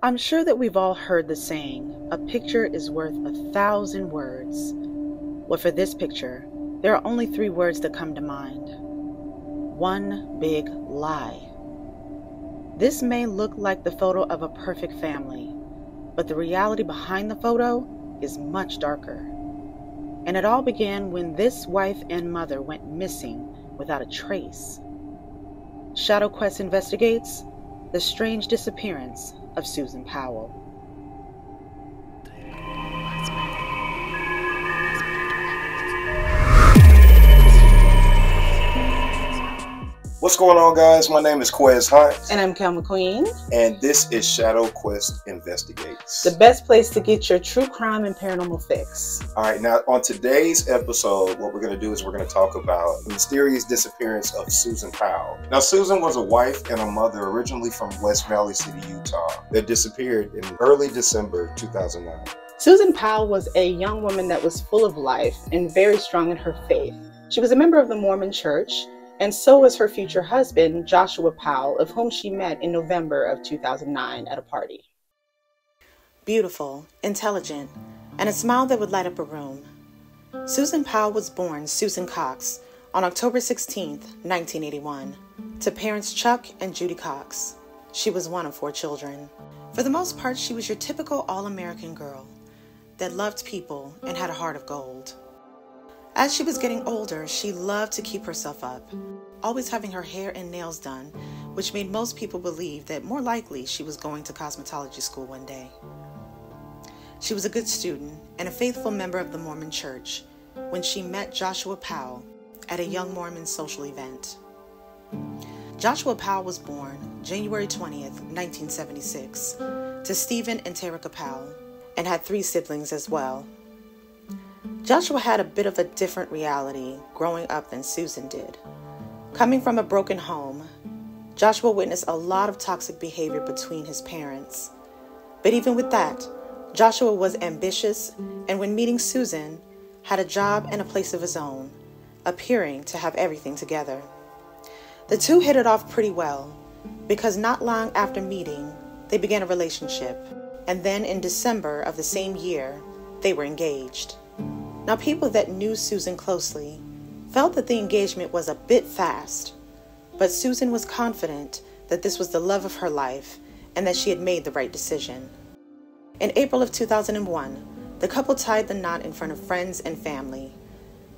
I'm sure that we've all heard the saying, a picture is worth 1,000 words. Well, for this picture, there are only 3 words that come to mind. One big lie. This may look like the photo of a perfect family, but the reality behind the photo is much darker. And it all began when this wife and mother went missing without a trace. Shadow Quest investigates the strange disappearance of Susan Powell. What's going on, guys? My name is Quez Hunt. And I'm Kel McQueen. And this is Shadow Quest Investigates. The best place to get your true crime and paranormal fix. All right, now on today's episode, what we're going to do is we're going to talk about the mysterious disappearance of Susan Powell. Now, Susan was a wife and a mother originally from West Valley City, Utah, that disappeared in early December 2009. Susan Powell was a young woman that was full of life and very strong in her faith. She was a member of the Mormon Church, and so was her future husband, Joshua Powell, of whom she met in November of 2009 at a party. Beautiful, intelligent, and a smile that would light up a room. Susan Powell was born Susan Cox on October 16, 1981, to parents Chuck and Judy Cox. She was one of 4 children. For the most part, she was your typical all-American girl that loved people and had a heart of gold. As she was getting older, she loved to keep herself up, always having her hair and nails done, which made most people believe that more likely she was going to cosmetology school one day. She was a good student and a faithful member of the Mormon Church when she met Joshua Powell at a young Mormon social event. Joshua Powell was born January 20th, 1976, to Stephen and Terica Powell, and had 3 siblings as well. Joshua had a bit of a different reality growing up than Susan did. Coming from a broken home, Joshua witnessed a lot of toxic behavior between his parents. But even with that, Joshua was ambitious, and when meeting Susan, had a job and a place of his own, appearing to have everything together. The two hit it off pretty well, because not long after meeting, they began a relationship, and then in December of the same year, they were engaged. Now, people that knew Susan closely felt that the engagement was a bit fast, but Susan was confident that this was the love of her life and that she had made the right decision. In April of 2001, the couple tied the knot in front of friends and family.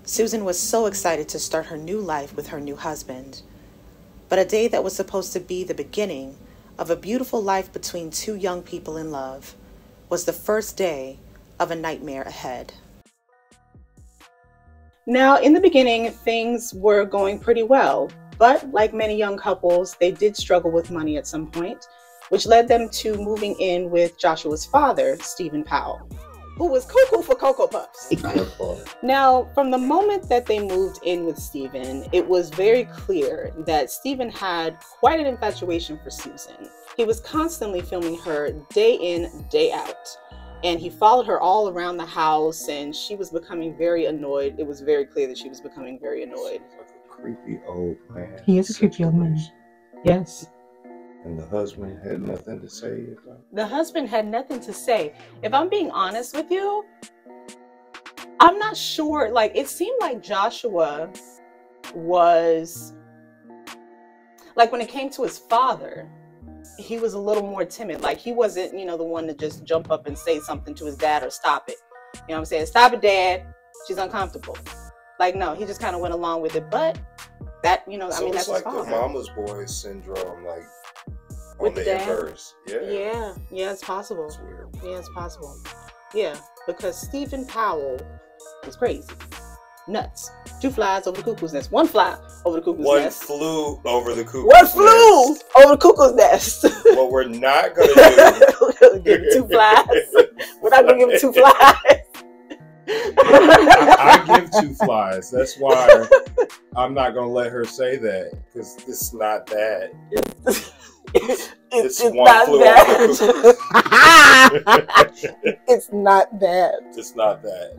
Susan was so excited to start her new life with her new husband. But a day that was supposed to be the beginning of a beautiful life between 2 young people in love was the first day of a nightmare ahead. Now, in the beginning, things were going pretty well, but like many young couples, they did struggle with money at some point, which led them to moving in with Joshua's father, Stephen Powell, who was cuckoo for Cocoa Puffs. Now, from the moment that they moved in with Stephen, it was very clear that Stephen had quite an infatuation for Susan. He was constantly filming her day in, day out. And he followed her all around the house, and she was becoming very annoyed. It was very clear that she was becoming very annoyed. Like a creepy old man. He is a creepy old man. Yes. And the husband had nothing to say about it. The husband had nothing to say. If I'm being honest with you, I'm not sure. Like, it seemed like Joshua was, like, when it came to his father, he was a little more timid. Like, he wasn't, the one to just jump up and say something to his dad or stop it. You know what I'm saying? Stop it, Dad. She's uncomfortable. Like, no, he just kind of went along with it. But that, So that's it's his like father. the mama's boy syndrome, like With on the dad? inverse. Yeah, it's possible. That's weird. Yeah, it's possible. Yeah, because Stephen Powell was crazy. Nuts. 2 flies over the cuckoo's nest. 1 fly over the cuckoo's nest. One flew over the cuckoo's One nest. flew over the cuckoo's nest. What we're not going to We're gonna give him 2 flies. We're not going to give him 2 flies. I give 2 flies. That's why I'm not going to let her say that, because it's not that. It's one not flew that. over the cuckoo's. It's not that. It's not that.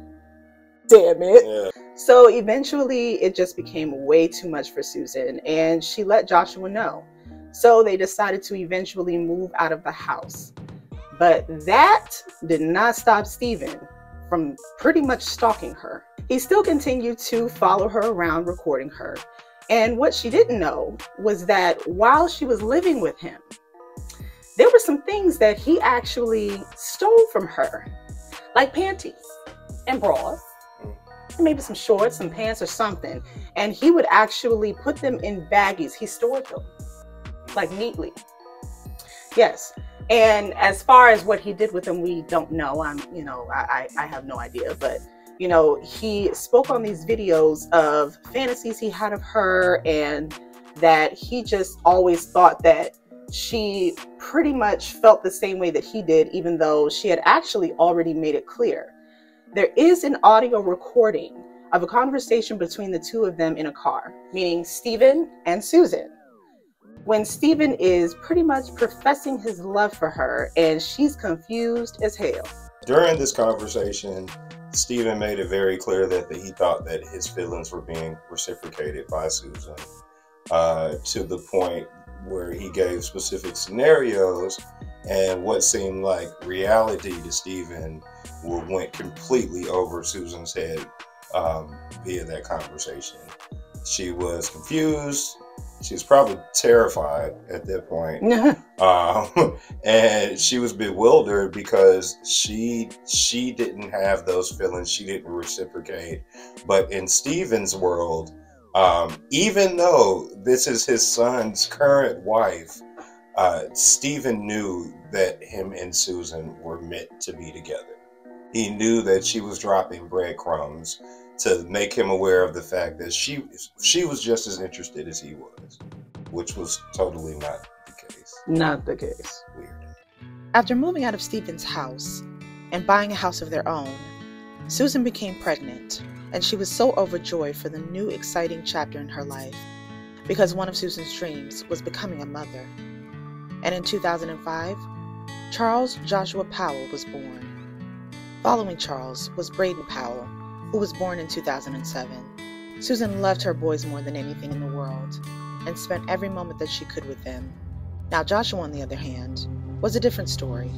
Damn it. Yeah. So eventually it just became way too much for Susan, and she let Joshua know. So they decided to eventually move out of the house. But that did not stop Stephen from pretty much stalking her. He still continued to follow her around, recording her. And what she didn't know was that while she was living with him, there were some things that he actually stole from her, like panties and bras, maybe some shorts, some pants or something. And he would actually put them in baggies. He stored them like neatly. Yes. And as far as what he did with them, we don't know. I have no idea. But, he spoke on these videos of fantasies he had of her, and that he just always thought that she pretty much felt the same way that he did, even though she had actually already made it clear. There is an audio recording of a conversation between the two of them in a car, meaning Stephen and Susan, when Stephen is pretty much professing his love for her, and she's confused as hell. During this conversation, Stephen made it very clear that he thought that his feelings were being reciprocated by Susan, to the point where he gave specific scenarios, and what seemed like reality to Stephen went completely over Susan's head via that conversation. She was confused. She was probably terrified at that point. And she was bewildered because she didn't have those feelings. She didn't reciprocate. But in Stephen's world, even though this is his son's current wife, Stephen knew that him and Susan were meant to be together. He knew that she was dropping breadcrumbs to make him aware of the fact that she was just as interested as he was, which was totally not the case. Not the case. Weird. After moving out of Stephen's house and buying a house of their own, Susan became pregnant, and she was so overjoyed for the new exciting chapter in her life, because one of Susan's dreams was becoming a mother. And in 2005, Charles Joshua Powell was born. Following Charles was Braden Powell, who was born in 2007. Susan loved her boys more than anything in the world, and spent every moment that she could with them. Now Joshua, on the other hand, was a different story.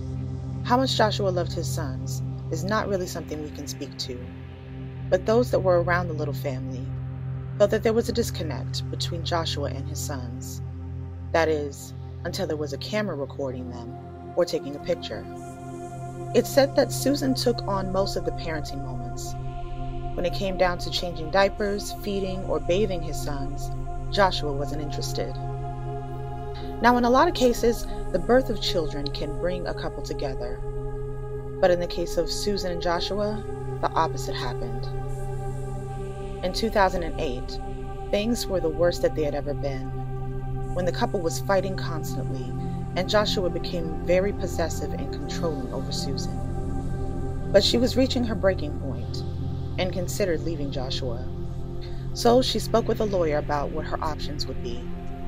How much Joshua loved his sons is not really something we can speak to, but those that were around the little family felt that there was a disconnect between Joshua and his sons. That is, until there was a camera recording them or taking a picture. It's said that Susan took on most of the parenting moments. When it came down to changing diapers, feeding, or bathing his sons, Joshua wasn't interested. Now, in a lot of cases, the birth of children can bring a couple together. But in the case of Susan and Joshua, the opposite happened. In 2008, things were the worst that they had ever been, when the couple was fighting constantly, and Joshua became very possessive and controlling over Susan. But she was reaching her breaking point and considered leaving Joshua. So she spoke with a lawyer about what her options would be,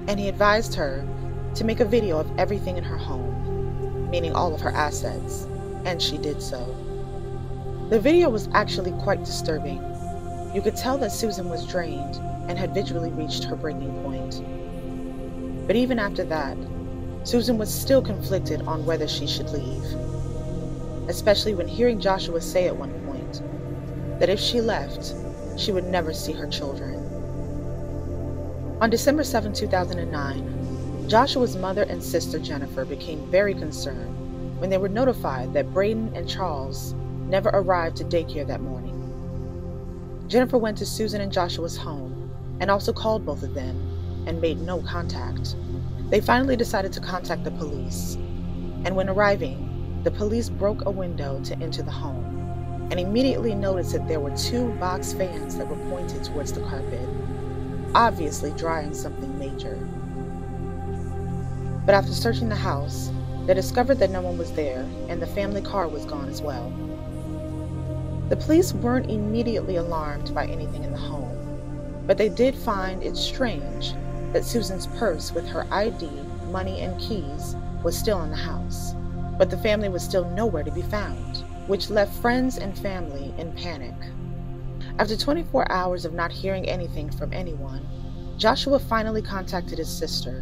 and he advised her to make a video of everything in her home, meaning all of her assets, and she did so. The video was actually quite disturbing. You could tell that Susan was drained and had visually reached her breaking point. But even after that, Susan was still conflicted on whether she should leave, especially when hearing Joshua say at one point that if she left, she would never see her children. On December 7, 2009, Joshua's mother and sister Jennifer became very concerned when they were notified that Braden and Charles never arrived to daycare that morning. Jennifer went to Susan and Joshua's home and also called both of them and made no contact. They finally decided to contact the police, and when arriving, the police broke a window to enter the home and immediately noticed that there were 2 box fans that were pointed towards the carpet, obviously drying something major. But after searching the house, they discovered that no one was there and the family car was gone as well. The police weren't immediately alarmed by anything in the home, but they did find it strange that Susan's purse with her ID, money, and keys was still in the house, but the family was still nowhere to be found, which left friends and family in panic. After 24 hours of not hearing anything from anyone, Joshua finally contacted his sister.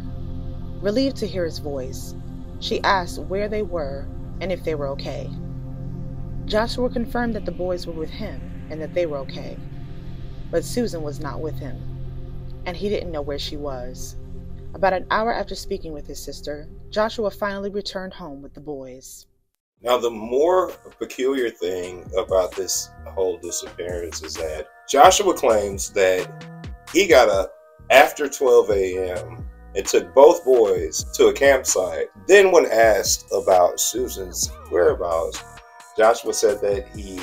Relieved to hear his voice, she asked where they were and if they were okay. Joshua confirmed that the boys were with him and that they were okay, but Susan was not with him, and he didn't know where she was. About an hour after speaking with his sister, Joshua finally returned home with the boys. Now, the more peculiar thing about this whole disappearance is that Joshua claims that he got up after 12 a.m. and took both boys to a campsite. Then when asked about Susan's whereabouts, Joshua said that he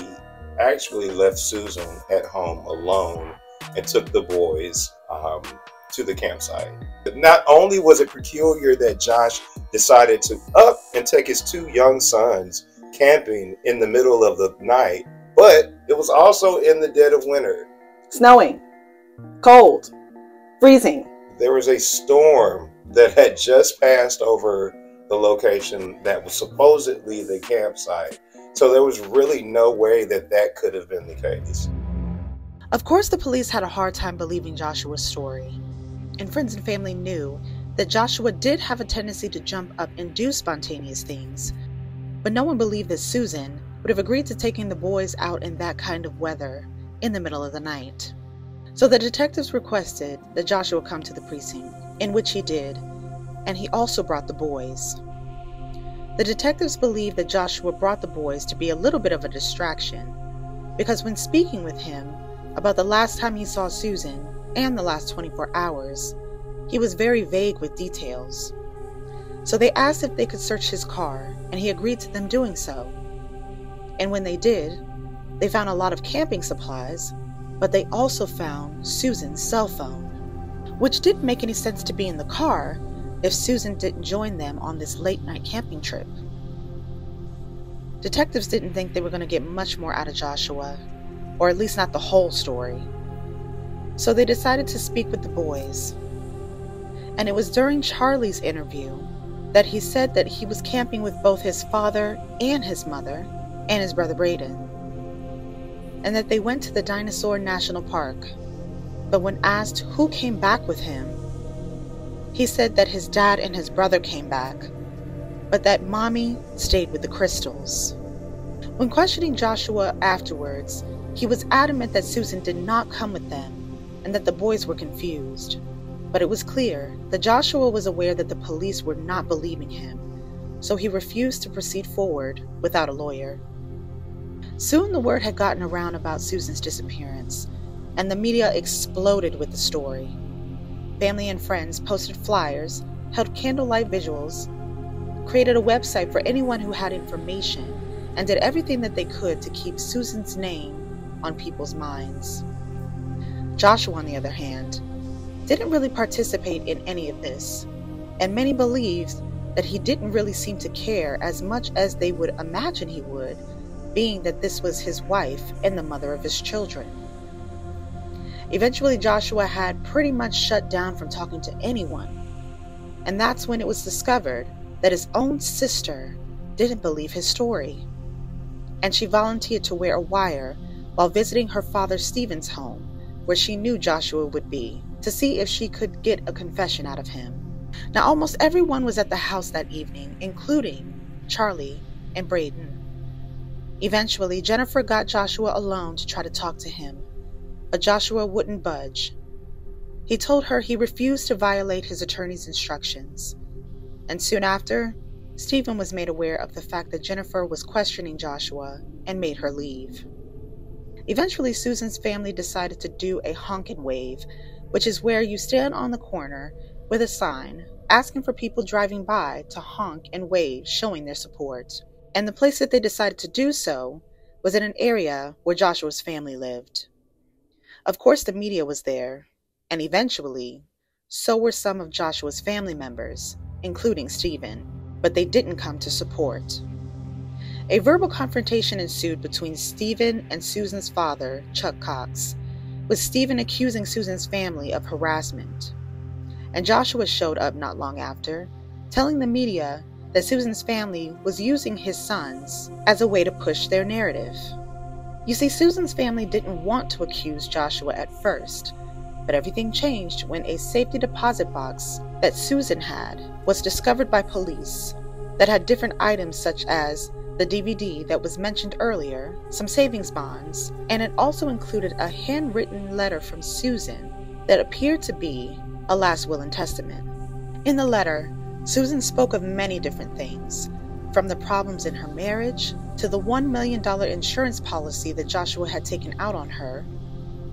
actually left Susan at home alone and took the boys to the campsite. But not only was it peculiar that Josh decided to up and take his two young sons camping in the middle of the night, but it was also in the dead of winter. Snowing, cold, freezing. There was a storm that had just passed over the location that was supposedly the campsite. So there was really no way that that could have been the case. Of course, the police had a hard time believing Joshua's story, and friends and family knew that Joshua did have a tendency to jump up and do spontaneous things, but no one believed that Susan would have agreed to taking the boys out in that kind of weather in the middle of the night. So the detectives requested that Joshua come to the precinct, in which he did, and he also brought the boys. The detectives believed that Joshua brought the boys to be a little bit of a distraction, because when speaking with him about the last time he saw Susan and the last 24 hours, he was very vague with details. So they asked if they could search his car, and he agreed to them doing so. And when they did, they found a lot of camping supplies, but they also found Susan's cell phone, which didn't make any sense to be in the car if Susan didn't join them on this late-night camping trip. Detectives didn't think they were going to get much more out of Joshua, or at least not the whole story. So they decided to speak with the boys. And it was during Charlie's interview that he said that he was camping with both his father and his mother and his brother Braden, and that they went to the Dinosaur National Park. But when asked who came back with him, he said that his dad and his brother came back, but that Mommy stayed with the crystals. When questioning Joshua afterwards, he was adamant that Susan did not come with them and that the boys were confused. But it was clear that Joshua was aware that the police were not believing him, so he refused to proceed forward without a lawyer. Soon the word had gotten around about Susan's disappearance, and the media exploded with the story. Family and friends posted flyers, held candlelight visuals, created a website for anyone who had information, and did everything that they could to keep Susan's name on people's minds. Joshua, on the other hand, didn't really participate in any of this, and many believed that he didn't really seem to care as much as they would imagine he would, being that this was his wife and the mother of his children. Eventually, Joshua had pretty much shut down from talking to anyone, and that's when it was discovered that his own sister didn't believe his story, and she volunteered to wear a wire while visiting her father Stephen's home, where she knew Joshua would be, to see if she could get a confession out of him. Now, almost everyone was at the house that evening, including Charlie and Braden. Eventually, Jennifer got Joshua alone to try to talk to him, but Joshua wouldn't budge. He told her he refused to violate his attorney's instructions, and soon after, Stephen was made aware of the fact that Jennifer was questioning Joshua and made her leave. Eventually, Susan's family decided to do a honk and wave, which is where you stand on the corner with a sign asking for people driving by to honk and wave, showing their support. And the place that they decided to do so was in an area where Joshua's family lived. Of course, the media was there, and eventually, so were some of Joshua's family members, including Stephen, but they didn't come to support. A verbal confrontation ensued between Stephen and Susan's father, Chuck Cox, with Stephen accusing Susan's family of harassment. And Joshua showed up not long after, telling the media that Susan's family was using his sons as a way to push their narrative. You see, Susan's family didn't want to accuse Joshua at first, but everything changed when a safety deposit box that Susan had was discovered by police, that had different items such as the DVD that was mentioned earlier, some savings bonds, and it also included a handwritten letter from Susan that appeared to be a last will and testament. In the letter, Susan spoke of many different things, from the problems in her marriage to the $1 million insurance policy that Joshua had taken out on her,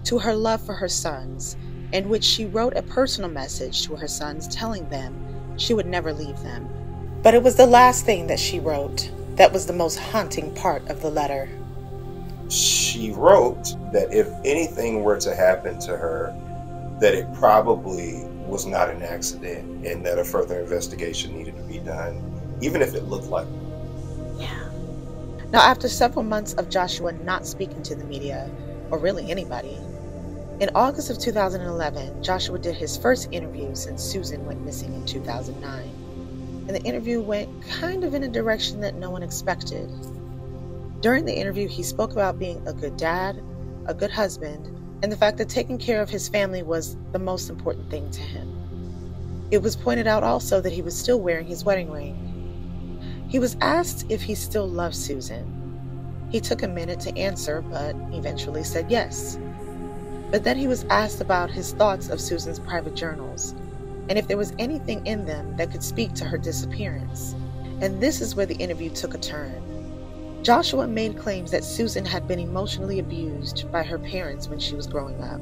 to her love for her sons, in which she wrote a personal message to her sons telling them she would never leave them. But it was the last thing that she wrote that was the most haunting part of the letter. She wrote that if anything were to happen to her, that it probably was not an accident and that a further investigation needed to be done, even if it looked like it. Yeah. Now, after several months of Joshua not speaking to the media, or really anybody, in August of 2011, Joshua did his first interview since Susan went missing in 2009. And the interview went kind of in a direction that no one expected. During the interview, he spoke about being a good dad, a good husband, and the fact that taking care of his family was the most important thing to him. It was pointed out also that he was still wearing his wedding ring. He was asked if he still loved Susan. He took a minute to answer, but eventually said yes. But then he was asked about his thoughts of Susan's private journals, and if there was anything in them that could speak to her disappearance. And this is where the interview took a turn. Joshua made claims that Susan had been emotionally abused by her parents when she was growing up,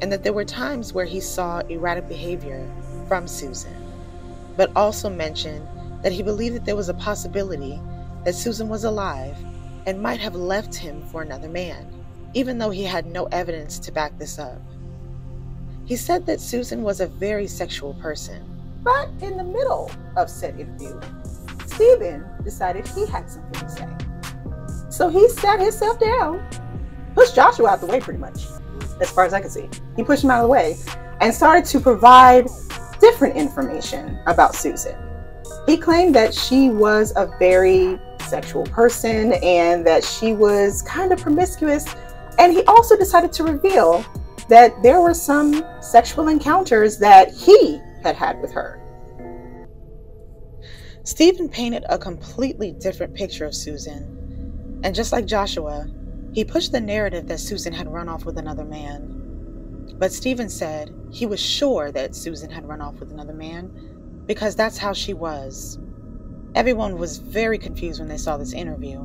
and that there were times where he saw erratic behavior from Susan, but also mentioned that he believed that there was a possibility that Susan was alive and might have left him for another man, even though he had no evidence to back this up. He said that Susan was a very sexual person. But in the middle of said interview, Stephen decided he had something to say. So he sat himself down, pushed Joshua out the way pretty much, as far as I could see. He pushed him out of the way and started to provide different information about Susan. He claimed that she was a very sexual person and that she was kind of promiscuous. And he also decided to reveal that there were some sexual encounters that he had had with her. Stephen painted a completely different picture of Susan. And just like Joshua, he pushed the narrative that Susan had run off with another man. But Stephen said he was sure that Susan had run off with another man because that's how she was. Everyone was very confused when they saw this interview,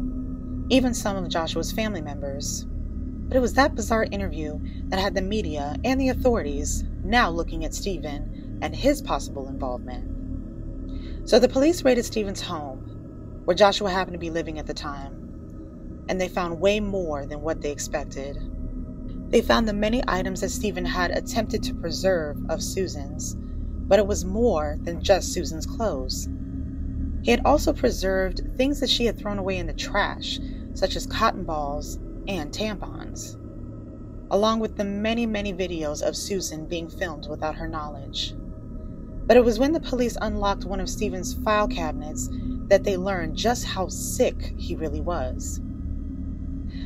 even some of Joshua's family members. But it was that bizarre interview that had the media and the authorities now looking at Stephen and his possible involvement. So the police raided Stephen's home, where Joshua happened to be living at the time, and they found way more than what they expected. They found the many items that Stephen had attempted to preserve of Susan's, but it was more than just Susan's clothes. He had also preserved things that she had thrown away in the trash, such as cotton balls and tampons, along with the many videos of Susan being filmed without her knowledge. But it was when the police unlocked one of Stephen's file cabinets that they learned just how sick he really was.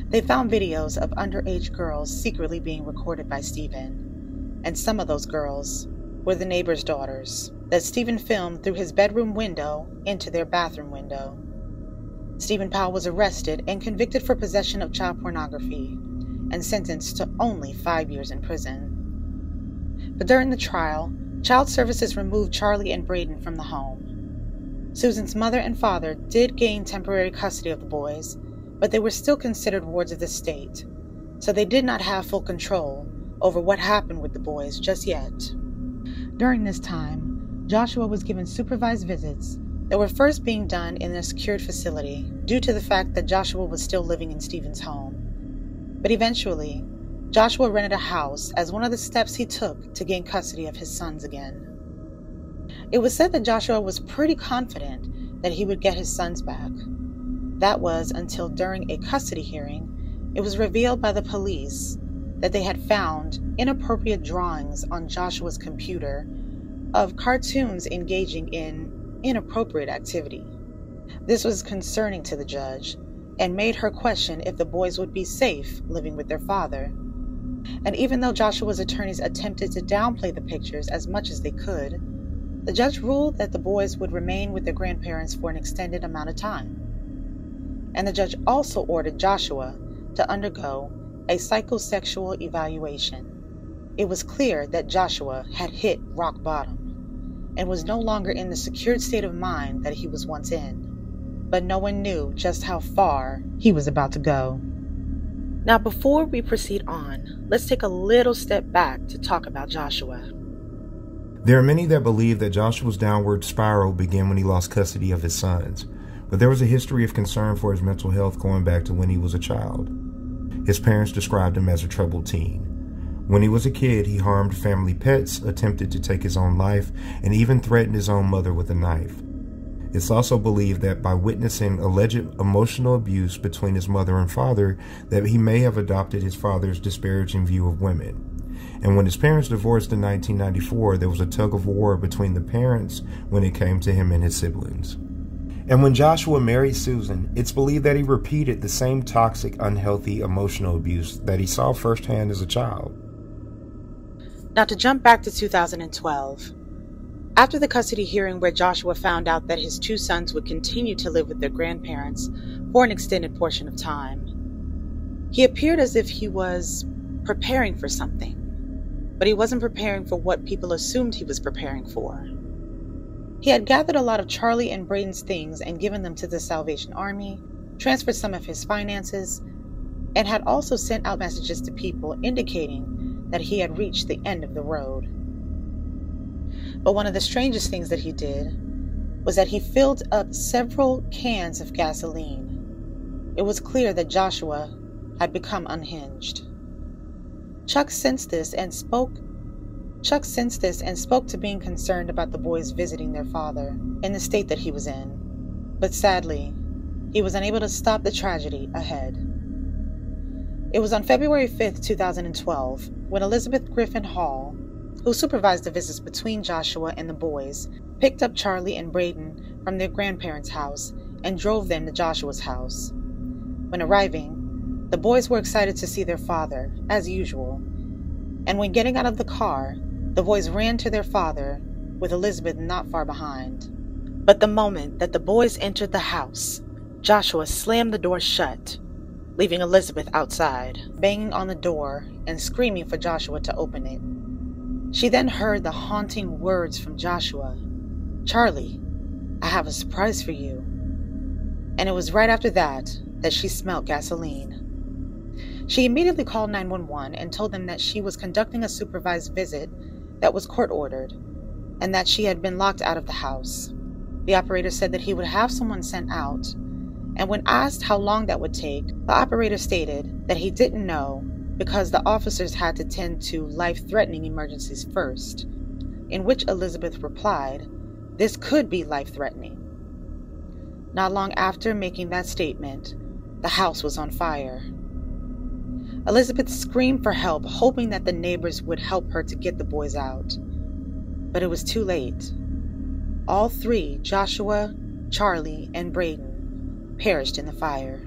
They found videos of underage girls secretly being recorded by Stephen, and some of those girls were the neighbor's daughters that Stephen filmed through his bedroom window into their bathroom window. Stephen Powell was arrested and convicted for possession of child pornography and sentenced to only 5 years in prison. But during the trial, Child Services removed Charlie and Braden from the home. Susan's mother and father did gain temporary custody of the boys, but they were still considered wards of the state, so they did not have full control over what happened with the boys just yet. During this time, Joshua was given supervised visits that were first being done in a secured facility due to the fact that Joshua was still living in Stephen's home. But eventually, Joshua rented a house as one of the steps he took to gain custody of his sons again. It was said that Joshua was pretty confident that he would get his sons back. That was until during a custody hearing, it was revealed by the police that they had found inappropriate drawings on Joshua's computer of cartoons engaging in inappropriate activity. This was concerning to the judge and made her question if the boys would be safe living with their father. And even though Joshua's attorneys attempted to downplay the pictures as much as they could, The judge ruled that the boys would remain with their grandparents for an extended amount of time. And the judge also ordered Joshua to undergo a psychosexual evaluation. It was clear that Joshua had hit rock bottom and was no longer in the secured state of mind that he was once in. But no one knew just how far he was about to go. Now, before we proceed on, let's take a little step back to talk about Joshua. There are many that believe that Joshua's downward spiral began when he lost custody of his sons, but there was a history of concern for his mental health going back to when he was a child. His parents described him as a troubled teen. When he was a kid, he harmed family pets, attempted to take his own life, and even threatened his own mother with a knife. It's also believed that by witnessing alleged emotional abuse between his mother and father, that he may have adopted his father's disparaging view of women. And when his parents divorced in 1994, there was a tug of war between the parents when it came to him and his siblings. And when Joshua married Susan, it's believed that he repeated the same toxic, unhealthy emotional abuse that he saw firsthand as a child. Now, to jump back to 2012, after the custody hearing where Joshua found out that his two sons would continue to live with their grandparents for an extended portion of time, he appeared as if he was preparing for something, but he wasn't preparing for what people assumed he was preparing for. He had gathered a lot of Charlie and Braden's things and given them to the Salvation Army, transferred some of his finances, and had also sent out messages to people indicating that he had reached the end of the road. But one of the strangest things that he did was that he filled up several cans of gasoline. It was clear that Joshua had become unhinged. Chuck sensed this and spoke to being concerned about the boys visiting their father in the state that he was in. But sadly, he was unable to stop the tragedy ahead. It was on February 5th, 2012, when Elizabeth Griffin Hall, who supervised the visits between Joshua and the boys, picked up Charlie and Braden from their grandparents' house and drove them to Joshua's house. When arriving, the boys were excited to see their father, as usual, and when getting out of the car, the boys ran to their father, with Elizabeth not far behind. But the moment that the boys entered the house, Joshua slammed the door shut, leaving Elizabeth outside, banging on the door and screaming for Joshua to open it. She then heard the haunting words from Joshua, "Charlie, I have a surprise for you." And it was right after that she smelled gasoline. She immediately called 911 and told them that she was conducting a supervised visit that was court-ordered, and that she had been locked out of the house. The operator said that he would have someone sent out, and when asked how long that would take, the operator stated that he didn't know because the officers had to tend to life-threatening emergencies first, in which Elizabeth replied, "This could be life-threatening." Not long after making that statement, the house was on fire. Elizabeth screamed for help, hoping that the neighbors would help her to get the boys out. But it was too late. All three, Joshua, Charlie, and Braden, perished in the fire.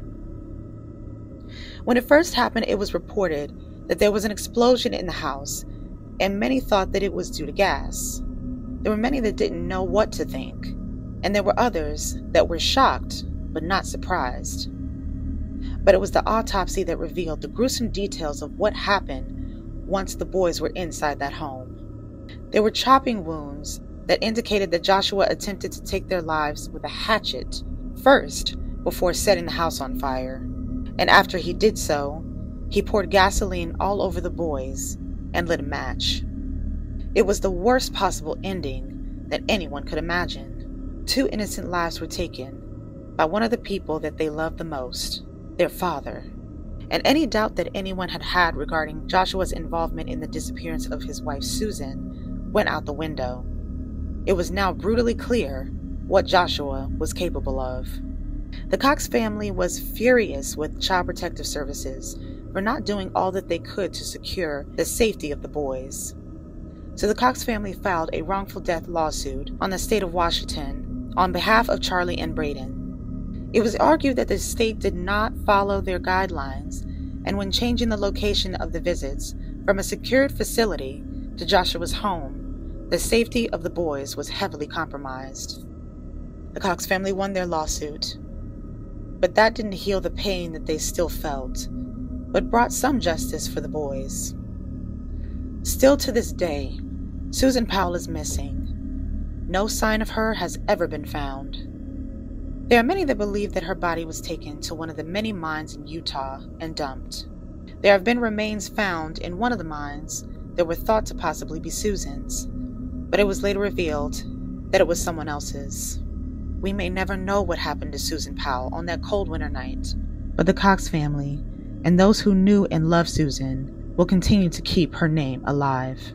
When it first happened, it was reported that there was an explosion in the house, and many thought that it was due to gas. There were many that didn't know what to think, and there were others that were shocked but not surprised. But it was the autopsy that revealed the gruesome details of what happened once the boys were inside that home. There were chopping wounds that indicated that Joshua attempted to take their lives with a hatchet first before setting the house on fire. And after he did so, he poured gasoline all over the boys and lit a match. It was the worst possible ending that anyone could imagine. 2 innocent lives were taken by one of the people that they loved the most, their father. And any doubt that anyone had had regarding Joshua's involvement in the disappearance of his wife Susan went out the window. It was now brutally clear what Joshua was capable of. The Cox family was furious with Child Protective Services for not doing all that they could to secure the safety of the boys. So the Cox family filed a wrongful death lawsuit on the state of Washington on behalf of Charlie and Braden. It was argued that the state did not follow their guidelines, and when changing the location of the visits from a secured facility to Joshua's home, The safety of the boys was heavily compromised. The Cox family won their lawsuit, but that didn't heal the pain that they still felt, but brought some justice for the boys. Still to this day, Susan Powell is missing. No sign of her has ever been found. There are many that believe that her body was taken to one of the many mines in Utah and dumped. There have been remains found in one of the mines that were thought to possibly be Susan's, but it was later revealed that it was someone else's. We may never know what happened to Susan Powell on that cold winter night, but the Cox family and those who knew and loved Susan will continue to keep her name alive.